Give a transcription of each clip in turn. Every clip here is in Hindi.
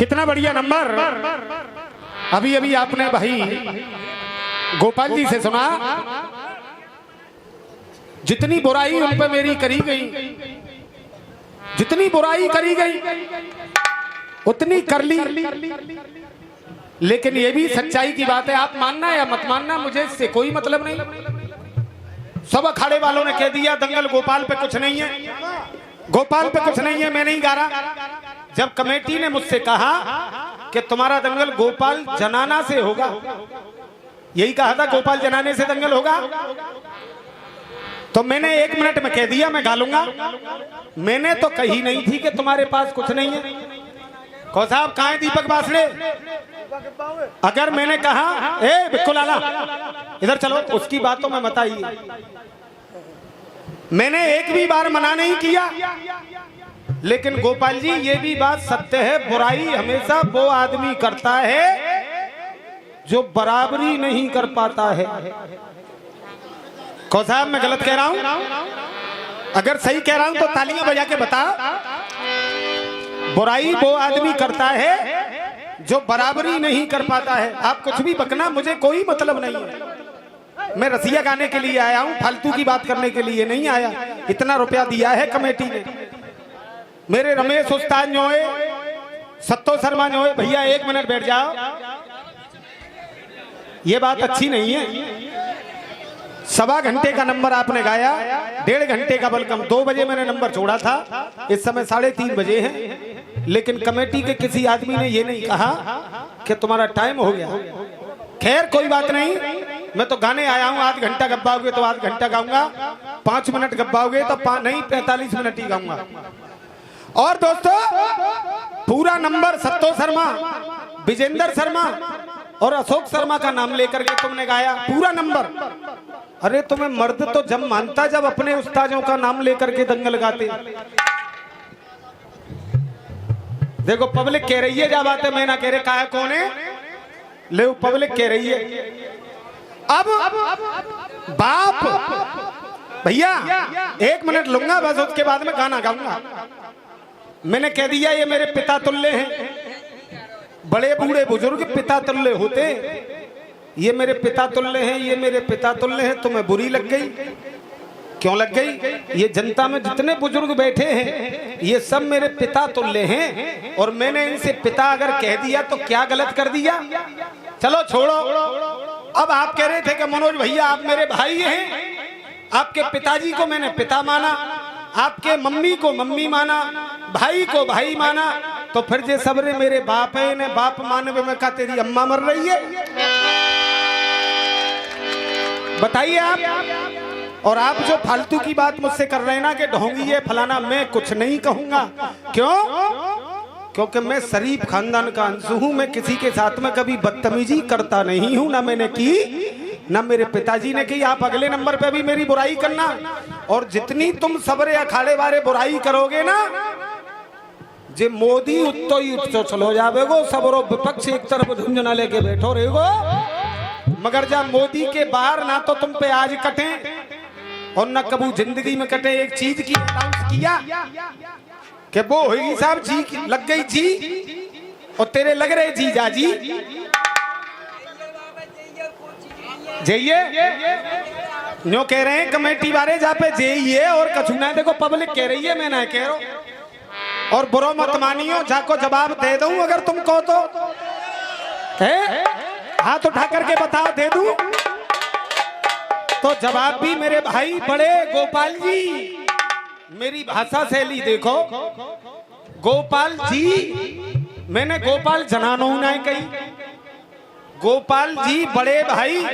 कितना बढ़िया नंबर अभी अभी आपने भाई गोपाल जी से सुना। जितनी बुराई उन पे मेरी करी गई, जितनी बुराई करी गई उतनी कर ली। लेकिन ये भी सच्चाई की बात है, आप मानना या मत मानना, मुझे इससे कोई मतलब नहीं। सब अखाड़े वालों ने कह दिया दंगल गोपाल पे कुछ नहीं है, गोपाल पे कुछ नहीं है, मैं नहीं गा रहा। जब कमेटी ने मुझसे कहा कि तुम्हारा दंगल गोपाल जनाना से होगा, यही कहा था गोपाल जनाने से दंगल होगा, तो मैंने 1 मिनट में कह दिया मैं गा लूंगा। मैंने तो कही नहीं थी कि तुम्हारे पास कुछ नहीं है। कौ साहब कहाँ है दीपक बासड़े? अगर मैंने कहा ए बिक्कू लाला इधर चलो, उसकी बातों में मत आइए। मैंने एक भी बार मना नहीं किया। लेकिन गोपाल जी ये भी बात सत्य है, बुराई हमेशा वो आदमी करता है जो बराबरी नहीं कर पाता है। कौ साहब मैं गलत कह रहा हूं? अगर सही कह रहा हूं तो तालियां बजा के बता। बुराई वो आदमी करता है जो बराबरी नहीं कर पाता है। आप कुछ भी बकना, मुझे कोई मतलब नहीं है। मैं रसिया गाने के लिए आया हूं, फालतू की बात करने के लिए नहीं आया। इतना रुपया दिया है कमेटी ने। मेरे रमेश उस्ताद जोए, सत्तो शर्मा जोए, भैया 1 मिनट बैठ जाओ। ये बात अच्छी नहीं है। 1.25 घंटे का नंबर आपने गाया, 1.5 घंटे का बलकम 2 बजे मैंने नंबर छोड़ा था, इस समय 3:30 बजे हैं। लेकिन कमेटी के किसी आदमी ने ये नहीं कहा कि तुम्हारा टाइम हो गया। खैर कोई बात नहीं, मैं तो गाने आया हूं। आध घंटा गब्बाओगे तो आध घंटा गाऊंगा, 5 मिनट गब्बाओगे तो नहीं 45 मिनट ही गाऊंगा। और दोस्तों पूरा नंबर सत्तो शर्मा, विजेंद्र शर्मा और अशोक शर्मा का नाम लेकर के तुमने गाया, पूरा नंबर। अरे तुम्हें मर्द तो जब मानता जब अपने उस्तादों का नाम लेकर के दंगल गाते। देखो पब्लिक कह रही है जा बात है, मैं ना कह रहे कहा कौन है, ले पब्लिक कह रही है। अब बाप भैया 1 मिनट लूंगा बस, उसके बाद में गाना गाऊंगा। मैंने कह दिया ये मेरे पिता तुल्य हैं, बड़े बूढ़े बुजुर्ग पिता तुल्य होते, ये मेरे पिता तुल्य हैं, ये मेरे पिता तुल्य हैं। तुम्हें बुरी लग गई? क्यों लग गई? ये जनता में जितने बुजुर्ग बैठे हैं ये सब मेरे पिता तुल्य हैं, और मैंने इनसे पिता अगर कह दिया तो क्या गलत कर दिया? चलो छोड़ो। अब आप कह रहे थे कि मनोज भैया आप मेरे भाई हैं, आपके पिताजी को मैंने पिता माना, आपके मम्मी को मम्मी माना, भाई को भाई माना, तो फिर जे सबरे मेरे बाप है, इन्हें बाप मानवे में का तेरी अम्मा मर रही है? बताइए आप। और आप जो फालतू की बात मुझसे कर रहे हैं ना कि ढोंगी है फलाना, मैं कुछ नहीं कहूंगा। क्यों? क्योंकि मैं शरीफ खानदान का अंश हूं। मैं किसी के साथ में कभी बदतमीजी करता नहीं हूं, ना मैंने की ना मेरे पिताजी ने की। आप अगले नंबर पे भी मेरी बुराई करना, और जितनी तुम सबरे अखाड़े वाले बुराई करोगे ना, जे मोदी उत्तो ही उत्तो चलो जावेगो, सबरो विपक्ष एक तरफ झुंझुना लेके बैठो रहेगो। मगर जब मोदी के बाहर ना तो तुम पे आज कटे और न कबू जिंदगी में कटे। एक चीज की अनाउंस किया कि वो होगी साहब जी लग गई जी, और तेरे लग रहे जी जाजी जाइए न्यो कह रहे हैं कमेटी वाले जा पे जाइए, और कछु ना। देखो पब्लिक कह रही है, मैं ना कह रहा हूं। और बुरो मत मानियो, जाको जवाब दे दूं अगर तुम कहो तो। हाथ उठा करके बताओ, दे दूं तो जवाब भी मेरे भाई बड़े गोपाल जी। मेरी भाषा शैली देखो, गोपाल जी, मैंने गोपाल जनानो नहीं कही, गोपाल जी बड़े भाई।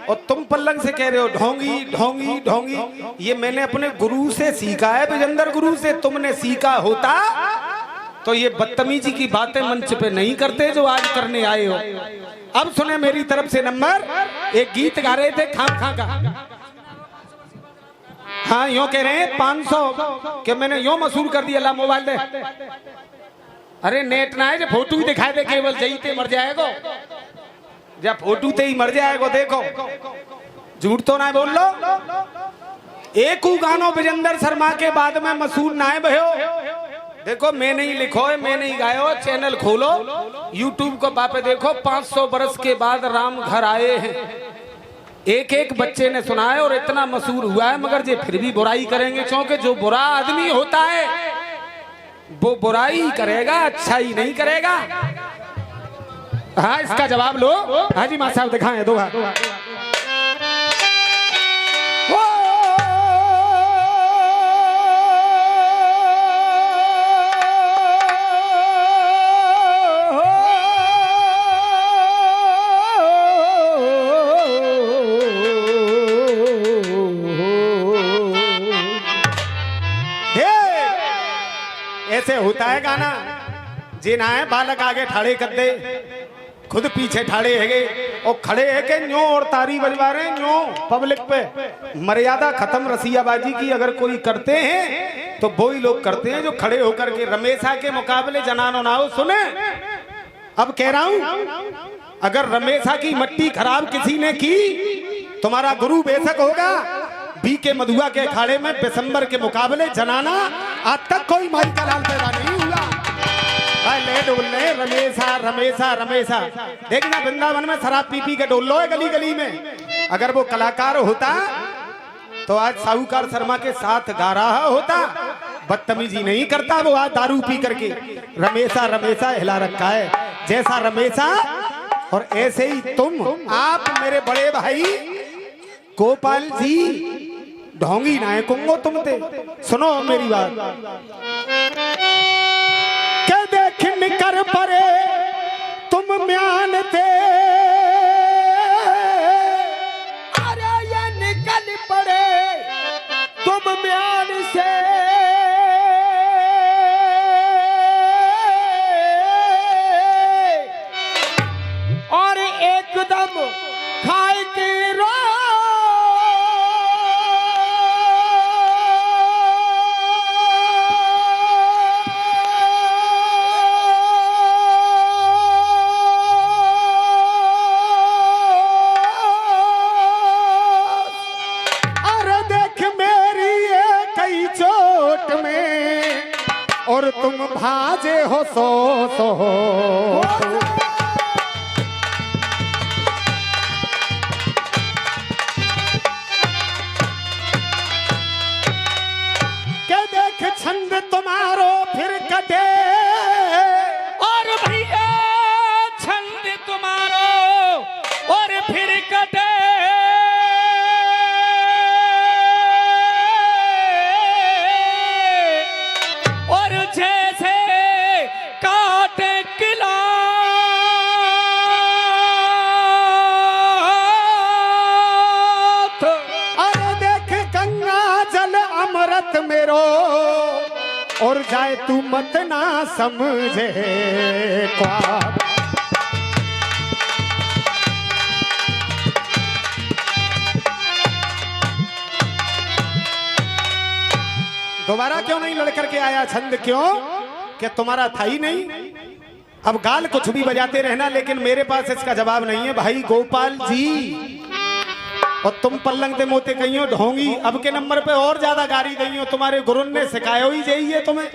और तुम पल्लंग से कह रहे हो ढोंगी ढोंगी ढोंगी। ये मैंने अपने गुरु से सीखा है, विजेंद्र गुरु से। तुमने सीखा होता तो ये बदतमीजी की बातें मंच पे नहीं करते जो आज करने आए हो। अब सुने मेरी तरफ से नंबर। एक गीत गा रहे थे खाम खा का, हाँ यो कह रहे हैं 500 कि मैंने यो मशहूर कर दिया। ला मोबाइल दे। अरे नेट ना है जो फोटो ही दिखाए दे, केवल जईते मर जाएगो, जब फोटो ते ही मर जाएगो। देखो झूठ तो ना बोल लो। एक गानो विजेंद्र शर्मा के बाद में मशहूर ना है भयो। देखो मैं नहीं लिखो है, मैं नहीं गायो, चैनल खोलो यूट्यूब को पापे देखो, 500 बरस के बाद राम घर आए हैं, एक एक बच्चे ने सुना है और इतना मशहूर हुआ है। मगर ये फिर भी बुराई करेंगे, क्योंकि जो बुरा आदमी होता है वो बुराई ही करेगा, अच्छा ही नहीं करेगा। हाँ इसका जवाब लो। हाजी मां साहब दिखाएं दो हाथ। ऐसे होता है गाना, जे ना है बालक आगे ठाड़े कर दे, खुद पीछे ठाड़े है और खड़े है के न्यो और तारी बजवा रहे हैं न्यो पब्लिक पे। मर्यादा खत्म रसियाबाजी की अगर कोई करते हैं तो वो ही लोग करते हैं जो खड़े होकर के रमेशा के मुकाबले जनानो ना हो। सुने अब कह रहा हूं, अगर रमेशा की मट्टी खराब किसी ने की, तुम्हारा गुरु बेशक होगा, बी के मधुआ के अखाड़े में दिसंबर के मुकाबले जनाना आज तक कोई माई का लाल पैदा नहीं हुआ। ले डोल ले रमेशा रमेशा रमेशा। देखना वृंदावन में शराब पी पी के डोल लो है गली गली में। अगर वो कलाकार होता तो आज साहूकार शर्मा के साथ गा रहा होता। बदतमीजी नहीं करता वो, आज दारू पी करके रमेशा रमेशा हिला रखा है। जैसा रमेशा और ऐसे ही तुम, आप मेरे बड़े भाई गोपाल जी ढोंगी ना कुंगो तुम ते। सुनो मेरी बात, के देख निकर परे तुम म्यान थे, अरे ये निकल पड़े तुम म्यान से, और एकदम खाए के रो और तुम भाजे हो सो सो। के देख छंद तुम्हारो फिर कटे, और भैया छंद तुम्हारो और फिर कटे, मेरो और जाए तू मत ना समझे ख्वाब। दोबारा क्यों नहीं लड़ करके आया छंद? क्यों? क्या तुम्हारा था ही नहीं? अब गाल कुछ भी बजाते रहना, लेकिन मेरे पास इसका जवाब नहीं है भाई गोपाल जी। और तुम पल्लंग दे मोते कही हो ढोंगी, अब के नंबर पे और ज्यादा गारी गई हो, तुम्हारे गुरु ने सिखाया ही जाइए तुम्हें।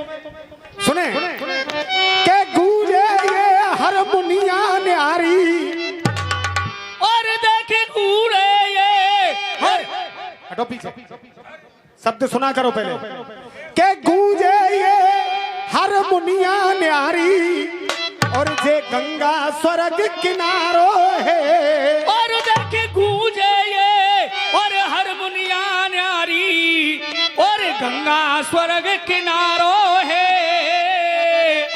सुने के गूंजे ये हारमोनिया न्यारी, और देखे गूंजे ये, हटो पीछे, शब्द सुना करो पहले। के गूंजे ये हारमोनिया न्यारी, और जे गंगा स्वर्ग किनारो है, और देखे गूंजे और हारमोनिया न्यारी, और गंगा स्वर्ग किनारो है।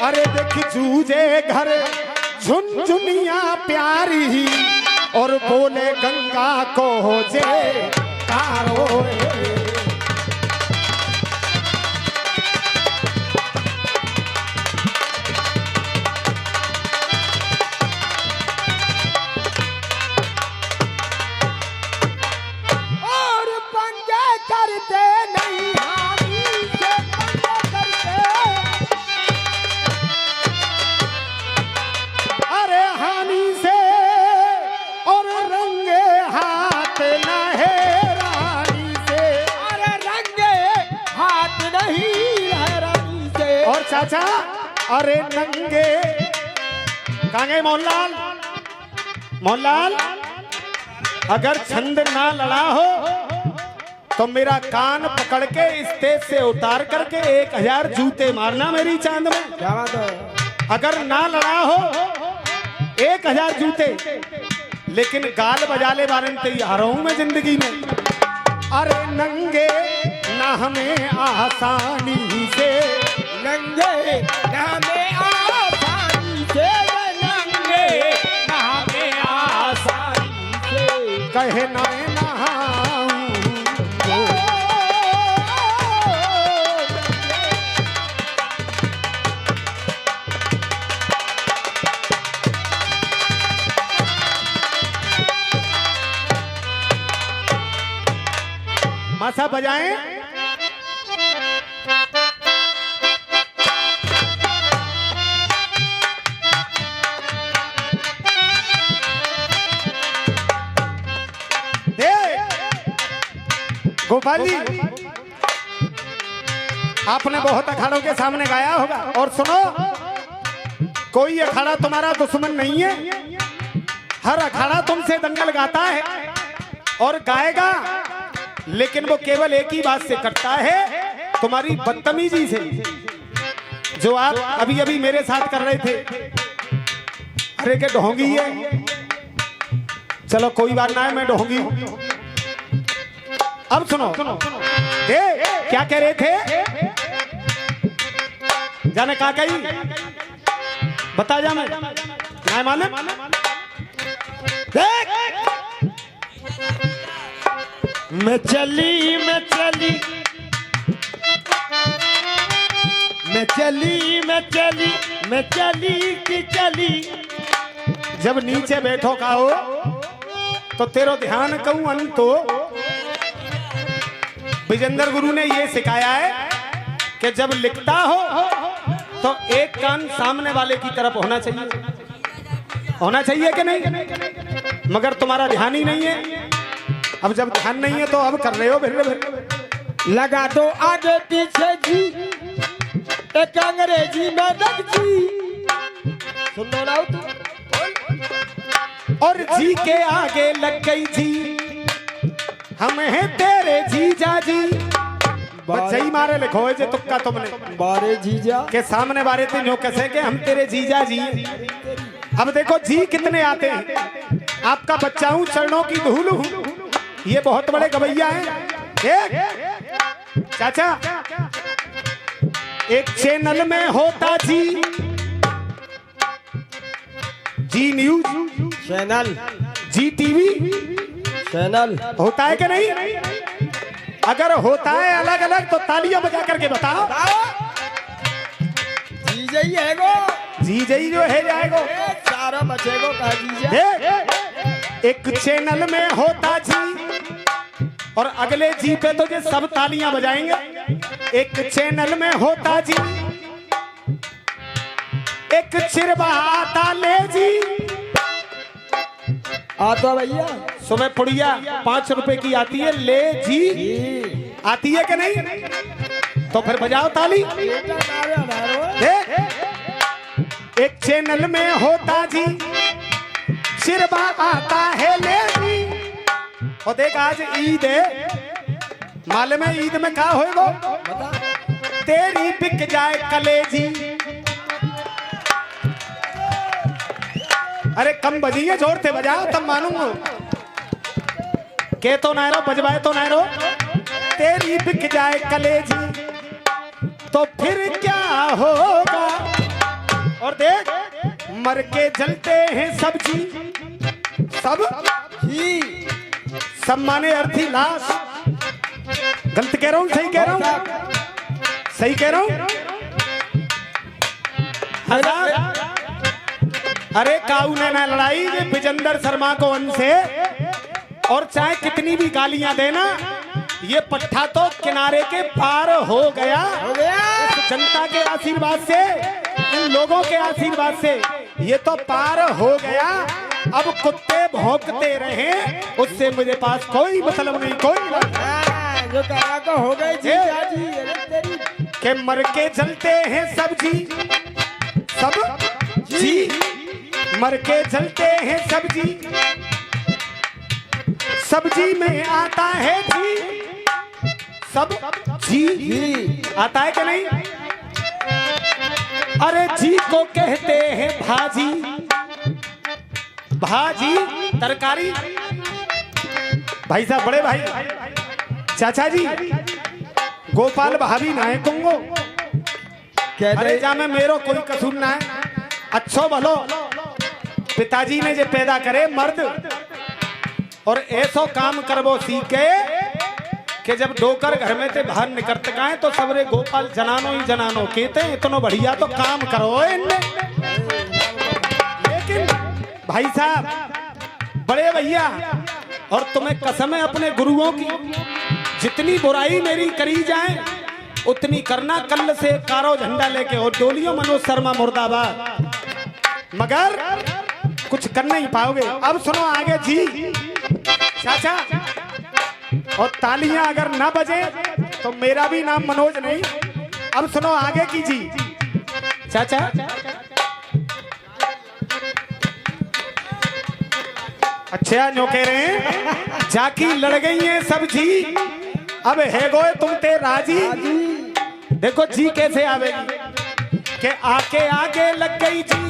अरे देख जूझे घर झुनझुनिया प्यारी, और बोले गंगा को जे कारो है। चाचा अरे नंगे कहाँ गए मोहनलाल? मोहनलाल अगर छंद ना लड़ा हो तो मेरा कान पकड़ के स्टेज से उतार करके 1000 जूते मारना मेरी चांद में। क्या बात है? अगर ना लड़ा हो 1000 जूते, लेकिन गाल बजाले बारे में तैयार हूं मैं जिंदगी में। अरे नंगे ना हमें आसानी से, नंगे ना हमें आसानी से, नंगे ना हमें आसानी से, कहे ना मासा बजाएं। गोपाल जी आपने बहुत अखाड़ों के सामने गाया होगा, और सुनो कोई अखाड़ा तुम्हारा दुश्मन नहीं है। हर अखाड़ा तुमसे दंगल गाता है और गाएगा, लेकिन वो केवल एक ही बात से करता है, तुम्हारी बदतमीजी से, जो आप अभी अभी मेरे साथ कर रहे थे। अरे के ढोंगी है, चलो कोई बात ना है, मैं ढोंगी हूं। अब सुनो क्या कह रहे थे? जाने का कही बता जा, मैं माने देख मैं चली मैं चली मैं चली मैं चली मैं चली की चली। जब नीचे बैठो का हो तो तेरो ध्यान कहूं अंतो। विजेंद्र गुरु ने ये सिखाया है कि जब लिखता हो तो एक कान सामने वाले की तरफ होना चाहिए कि नहीं? मगर तुम्हारा ध्यान ही नहीं है। अब जब ध्यान नहीं है तो अब कर रहे हो फिर लगा दो आगे पीछे जी, एक अंग्रेजी में लग जी। सुन लो ना तू। और जी के आगे लग गई जी, हम हैं तेरे जीजा जी। बच्चा ही मारे लिखो है जे तुक्का तुमने बारे जीजा के सामने बारे थे जो कैसे के हम तेरे जीजा जी। अब देखो जी कितने आते हैं। आपका बच्चा हूं, चरणों की धूल हूं, ये बहुत बड़े गवैया हैं। चाचा एक चैनल में होता जी न्यूज चैनल, जी टीवी चैनल होता है कि नहीं? अगर होता है अलग अलग तो तालियां बजा करके बताओ। जीजा ही है गो, जीजा ही जो है जाएगो, चारों बचेगो का जीजा। एक चैनल में होता जी और अगले जी पे तो ये सब तालियां बजाएंगे। एक चैनल में होता जी, एक चिरबाता ले जी। आता भैया सुबह पुड़िया 5 रुपए की आती है, ले जी आती है कि नहीं? तो फिर बजाओ ताली। एक चैनल में होता जी, चिरबा आता है ले जी। और देख आज ईद है, मालूम है ईद में क्या होएगो? तेरी बिक जाए कलेजी। अरे कम बजी है, जोर से बजाओ तब मानूंगा। के तो ना रो, बजवाए तो ना रो। तेरी बिक जाए कलेजी तो फिर क्या होगा? और देख मर के जलते हैं सब्जी, सब जी सब माने अर्थी लाश। गलत कह रहा हूं सही कह रहा हूं? सही कह रहा हूं? अरे काऊ ने ना लड़ाई विजेंद्र शर्मा को अन से, और चाहे कितनी भी गालियां देना, ये पट्टा तो किनारे के पार हो गया। इस जनता के आशीर्वाद से, इन लोगों के आशीर्वाद से ये तो पार हो गया। अब कुत्ते भौंकते रहे, उससे मुझे पास कोई मतलब नहीं, कोई जो कहा तो हो गए जी। के मर के जलते हैं सब्जी सब जी, मर के जलते हैं सब्जी, सब्जी में आता है जी, सब जी आता है कि नहीं? अरे जी को कहते हैं भाजी, भाजी तरकारी। भाई साहब, बड़े भाई, चाचा जी, गोपाल भाभी ना है कुंगो, अरे जा में मेरो कोई कसूर ना है। अच्छो भलो पिताजी ने जे पैदा करे मर्द, और ऐसो काम करबो सीखे कि जब डोकर घर में ते बाहर निकलते गए तो सबरे गोपाल जनानो ही जनानो कहते इतनो बढ़िया तो काम करो इनने। लेकिन भाई साहब, बड़े भैया, और तुम्हें कसम है अपने गुरुओं की, जितनी बुराई मेरी करी जाए उतनी करना कल से कारो झंडा लेके और डोलियो मनोज शर्मा मुर्दाबाद, मगर कुछ कर नहीं पाओगे। अब सुनो आगे जी चाचा, और तालियां अगर ना बजे तो मेरा भी नाम मनोज नहीं। अब सुनो आगे की जी चाचा। अच्छा जो कह रहे हैं, जाकी लड़ गई है सब जी, अब है गोए तुम ते राजी। देखो जी कैसे आवेगी कि आके आगे लग गई जी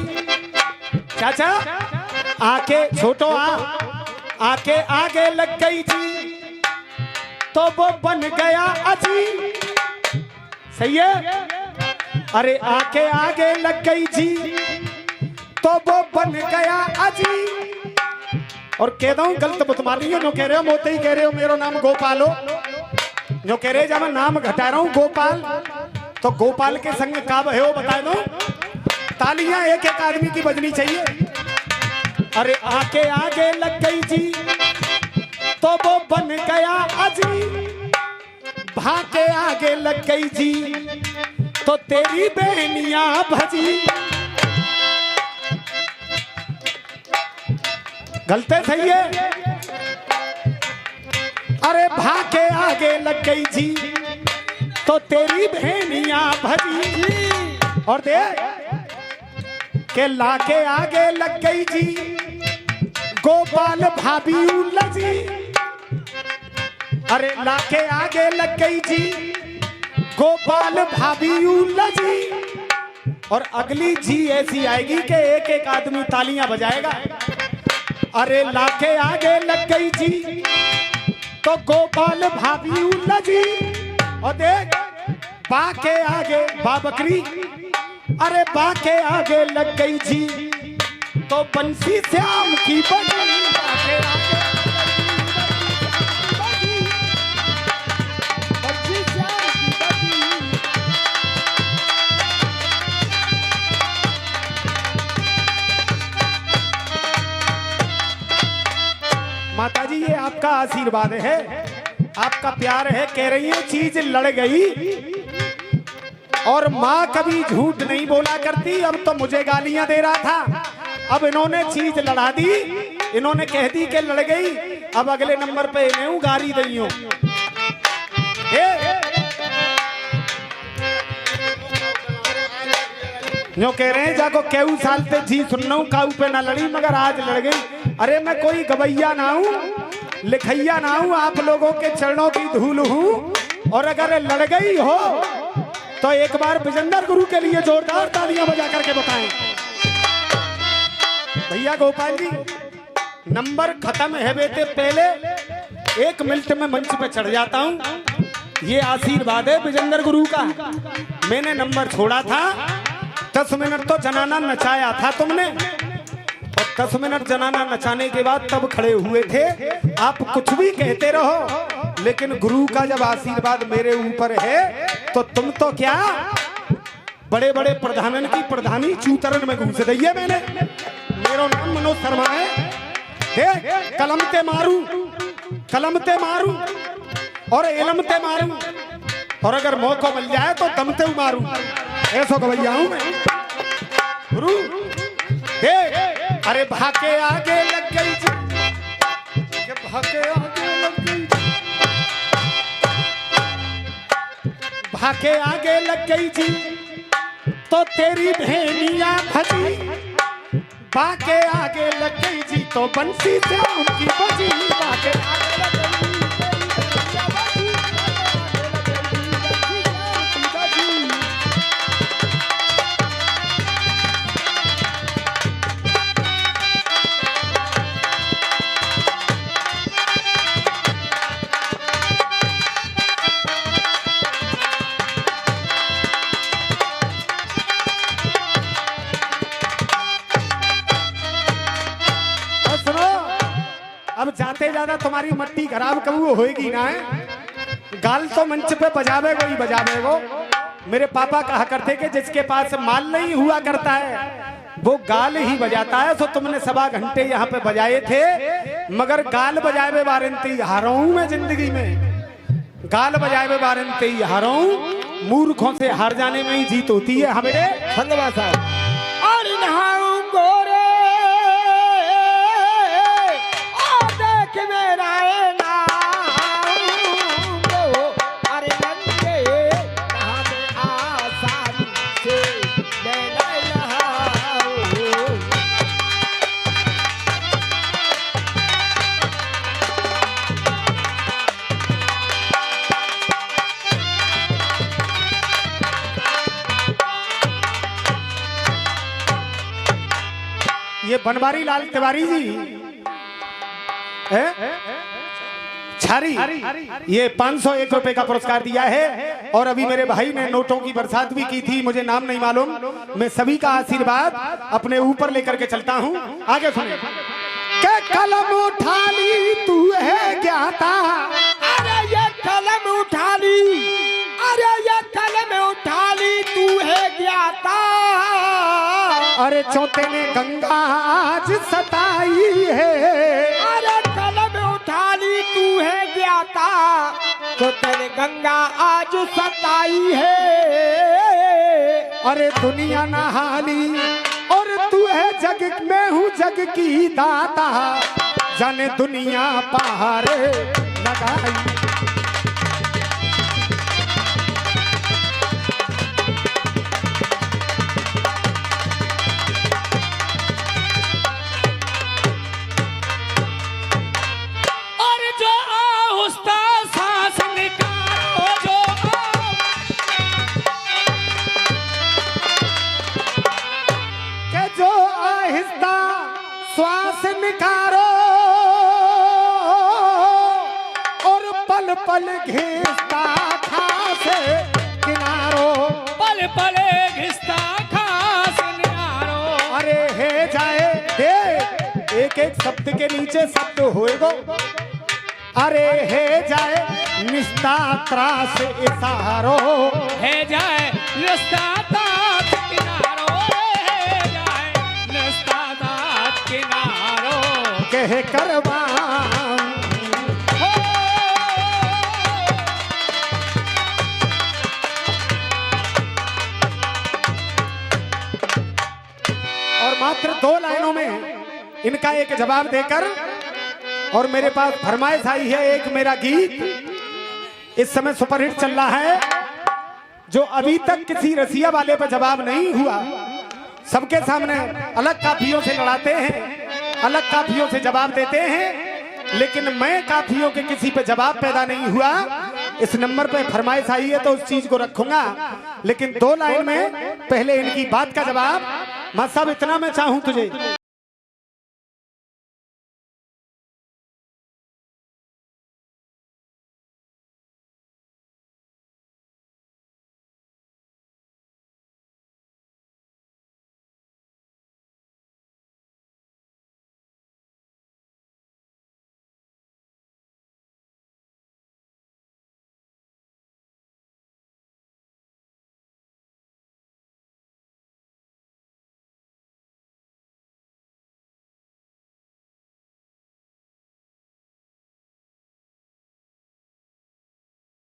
चाचा, आके छोटो आके आगे लग गई जी, तो वो बन गया अजी। सही है? अरे आके आगे लग गई जी, तो वो बन गया अजी। और कह दो गलत मत मानियो, जो कह रहे हो मोते ही कह रहे हो मेरो नाम गोपाल हो, जो कह रहे जब मैं नाम घटा रहा हूं गोपाल, तो गोपाल के संग का है वो बता दो। तालियां एक एक आदमी की बजनी चाहिए। अरे आके आगे लग गई जी, तो वो बन गया अजी। भाके आगे लग गई जी, तो तेरी बहनियां भजी। गलते सही है? अरे भाके आगे लग गई जी, तो तेरी बहनियां भजी। और दे के लाके आगे लग गई जी, गोपाल भाभी उलझी। अरे लाके आगे लग गई जी, गोपाल भाभी उलझी। और अगली जी ऐसी आएगी कि एक एक आदमी तालियां बजाएगा। अरे लाके आगे लग गई जी, तो गोपाल भाभी उलझी। और देख बाके आगे बाबकरी, अरे बाके आगे लग गई जी, तो बंसी श्याम की बजी। बाके आगे बंसी श्याम की बजी। माता जी ये आपका आशीर्वाद है, आपका प्यार है। कह रही है चीज लड़ गई, और माँ कभी झूठ नहीं बोला करती। अब तो मुझे गालियां दे रहा था, अब इन्होंने चीज लड़ा दी, इन्होंने कह दी कि लड़ गई। अब अगले नंबर पे इन्हें गारी दी हूं। जो कह रहे हैं जाको केहू साल पे जी सुनना काऊ पे ना लड़ी, मगर आज लड़ गई। अरे मैं कोई गवैया ना हूं, लिखैया ना हूं, आप लोगों के चरणों की धूल हूं। और अगर लड़ गई हो तो एक बार विजेंद्र गुरु के लिए जोरदार तालियां बजा करके बताएं। भैया गोपाल जी, नंबर खत्म है बेटे, पहले 1 मिनट में मंच पे चढ़ जाता हूं। ये आशीर्वाद है विजेंद्र गुरु का। मैंने नंबर छोड़ा था, 10 मिनट तो जनाना नचाया था तुमने, और 10 मिनट जनाना नचाने के बाद तब खड़े हुए थे। आप कुछ भी कहते रहो, लेकिन गुरु का जब आशीर्वाद मेरे ऊपर है तो तुम तो क्या बड़े बड़े प्रधानन की प्रधानी चूतरन में घुस गई है। मैंने मेरा नाम मनोज शर्मा है। कलम ते मारू, कलम ते मारू और इलम ते मारू, और अगर मौका मिल जाए तो दम ते मारू। ऐसा गवैया हूं मैं गुरु। अरे भाके आगे लग गई जी, भाके आगे लग गई, खाके आगे लग गई जी तो तेरी भेनिया भजी, बाके आगे लग गई जी तो बंसी से उनकी बजी, बाके आगे लग गई। अब जाते ज्यादा तुम्हारी मट्टी खराब कबू होएगी ना है। गाल तो मंच पे बजावे को ही बजावे को। मेरे पापा कहा करते कि जिसके पास माल नहीं हुआ करता है वो गाल ही बजाता है। तो तुमने 1.25 घंटे यहाँ पे बजाए थे, मगर गाल बजावे वारंती हारा हूं मैं जिंदगी में। गाल बजावे वारंती हारा हूं, मूर्खों से हार जाने में ही जीत होती है। हमें धन्यवाद साहब। और नहाऊं गोरे मेरा अरे नंगे नहा में आसानी से मैं नहाऊं। ये बनवारी लाल तिवारी जी छारी, ये 501 रुपए का पुरस्कार दिया है। और अभी मेरे भाई ने नोटों की बरसात भी की थी, मुझे नाम नहीं मालूम। मैं सभी का आशीर्वाद अपने ऊपर लेकर के चलता हूं। आगे सुनिए। के कलम उठा ली तू है ज्ञाता, अरे ये कलम उठा ली, अरे ये कलम उठा ली तू है ज्ञाता। अरे चौथे ने गंगा आज सताई है, अरे कलम उठा ली तू है ज्ञाता, तो तेरे गंगा आज सताई है। अरे दुनिया नहाली और तू है जग में हूँ जग की दाता, जाने दुनिया पहाड़े लगाई। श्वास निकारो और पल पल घिसता खास किनारो, पल पल घिसता खास किनारो। अरे हे जाए दे एक एक शब्द के नीचे शब्द होएगो। अरे हे जाए निस्ता त्रास इशारो, हे जाए निस्ता त्रास किनारो, हे जाए निस्ता त्रास किनारो। कह करवा और मात्र 2 लाइनों में इनका एक जवाब देकर, और मेरे पास फरमाइश आई है एक मेरा गीत इस समय सुपरहिट चल रहा है, जो अभी तक किसी रसिया वाले पर जवाब नहीं हुआ। सबके सामने अलग काफियों से लड़ाते हैं, अलग काफियों से जवाब देते हैं, लेकिन मैं काफियों के किसी पे जवाब पैदा नहीं हुआ। इस नंबर पे फरमाइश आई है तो उस चीज को रखूंगा, लेकिन 2 लाइन में पहले इनकी बात का जवाब। मां साहब इतना मैं चाहूं तुझे